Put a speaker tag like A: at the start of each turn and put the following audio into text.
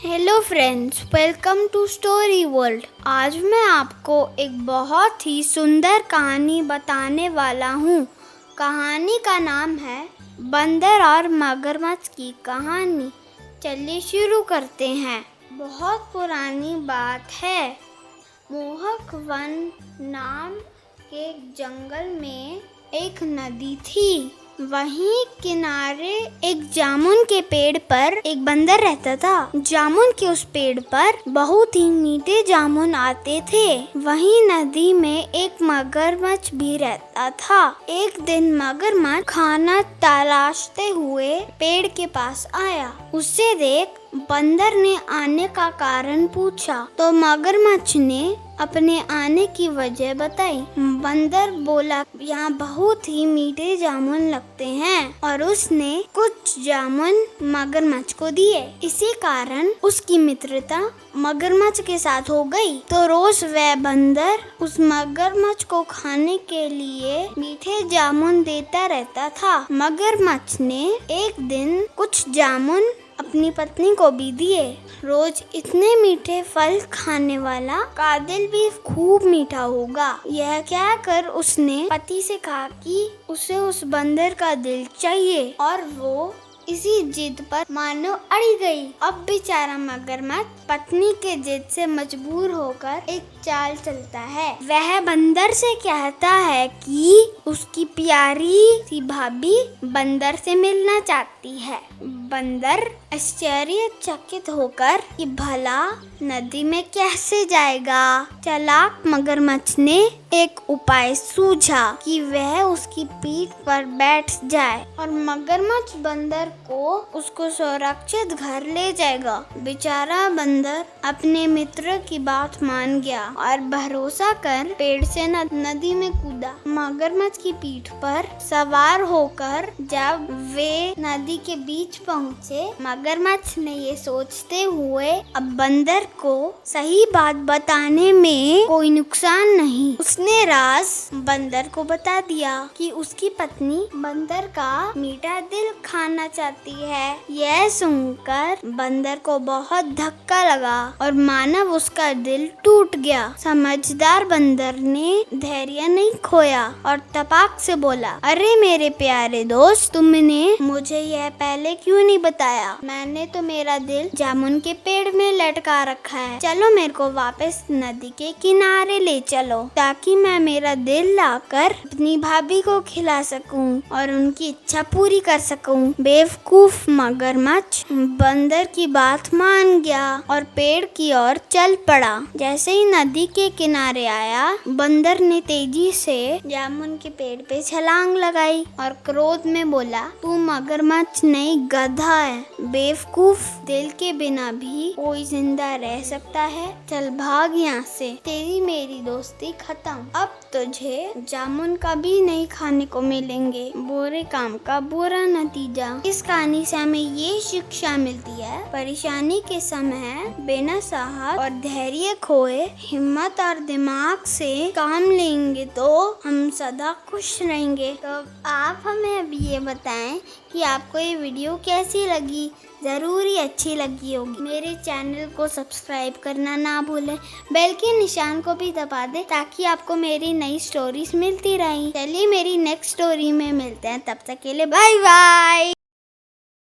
A: Hello friends, welcome to story world. आज मैं आपको एक बहुत ही सुंदर कहानी बताने वाला हूँ। कहानी का नाम है बंदर और मगरमच्छ की कहानी। चलिए शुरू करते हैं। बहुत पुरानी बात है। मोहक वन नाम के जंगल में एक नदी थी। वहीं किनारे एक जामुन के पेड़ पर एक बंदर रहता था। जामुन के उस पेड़ पर बहुत ही मीठे जामुन आते थे। वहीं नदी में एक मगरमच्छ भी रहता था। एक दिन मगरमच्छ खाना तलाशते हुए पेड़ के पास आया। उसे देख बंदर ने आने का कारण पूछा तो मगरमच्छ ने अपने आने की वजह बताई। बंदर बोला, यहाँ बहुत ही मीठे जामुन लगते हैं, और उसने कुछ जामुन मगरमच्छ को दिए। इसी कारण उसकी मित्रता मगरमच्छ के साथ हो गई। तो रोज वह बंदर उस मगरमच्छ को खाने के लिए मीठे जामुन देता रहता था। मगरमच्छ ने एक दिन कुछ जामुन अपनी पत्नी को भी दिए। रोज इतने मीठे फल खाने वाला का दिल भी खूब मीठा होगा, यह कहकर उसने पति से कहा कि उसे उस बंदर का दिल चाहिए, और वो इसी जिद पर मानो अड़ी गई। अब बेचारा मगरमच्छ पत्नी के जिद से मजबूर होकर एक चाल चलता है। वह बंदर से कहता है कि उसकी प्यारी सी भाभी बंदर से मिलना चाहती है। बंदर आश्चर्यचकित होकर कि भला नदी में कैसे जाएगा। चालाक मगरमच्छ ने एक उपाय सूझा कि वह उसकी पीठ पर बैठ जाए और मगरमच्छ बंदर को उसको सुरक्षित घर ले जाएगा। बेचारा बंदर अपने मित्र की बात मान गया और भरोसा कर पेड़ से नदी में कूदा। मगरमच्छ की पीठ पर सवार होकर जब वे नदी के बीच पहुँचे, मगरमच्छ ने ये सोचते हुए अब बंदर को सही बात बताने में कोई नुकसान नहीं, उसने राज बंदर को बता दिया कि उसकी पत्नी बंदर का मीठा दिल खाना चाहती है। यह सुनकर बंदर को बहुत धक्का लगा और मानव उसका दिल टूट गया। समझदार बंदर ने धैर्य नहीं खोया और तपाक से बोला, अरे मेरे प्यारे दोस्त, तुमने मुझे यह पहले क्यों नहीं बताया? मैंने तो मेरा दिल जामुन के पेड़ में लटका रखा है। चलो मेरे को वापस नदी के किनारे ले चलो, ताकि मैं मेरा दिल लाकर अपनी भाभी को खिला सकूं और उनकी इच्छा पूरी कर सकूं। बेवकूफ मगरमच्छ बंदर की बात मान गया और पेड़ की ओर चल पड़ा। जैसे ही नदी के किनारे आया, बंदर ने तेजी से जामुन के पेड़ पे छलांग लगाई और क्रोध में बोला, तू मगरमच्छ नहीं गधा है। बेवकूफ, दिल के बिना भी कोई जिंदा रह सकता है। चल भाग यहाँ से, तेरी मेरी दोस्ती खत्म। अब तुझे जामुन का भी नहीं खाने को मिलेंगे। बुरे काम का बुरा नतीजा। इस कहानी से हमें ये शिक्षा मिलती है, परेशानी के समय बिना साहस और धैर्य खोए हिम्मत और दिमाग से काम लेंगे तो हम सदा खुश रहेंगे। तो आप हमें अभी ये बताएं कि आपको ये वीडियो कैसी लगी। ज़रूर ही अच्छी लगी होगी। मेरे चैनल को सब्सक्राइब करना ना भूलें, बेल के निशान को भी दबा दें ताकि आपको मेरी नई स्टोरीज मिलती रहें। चलिए मेरी नेक्स्ट स्टोरी में मिलते हैं, तब तक के लिए बाय बाय।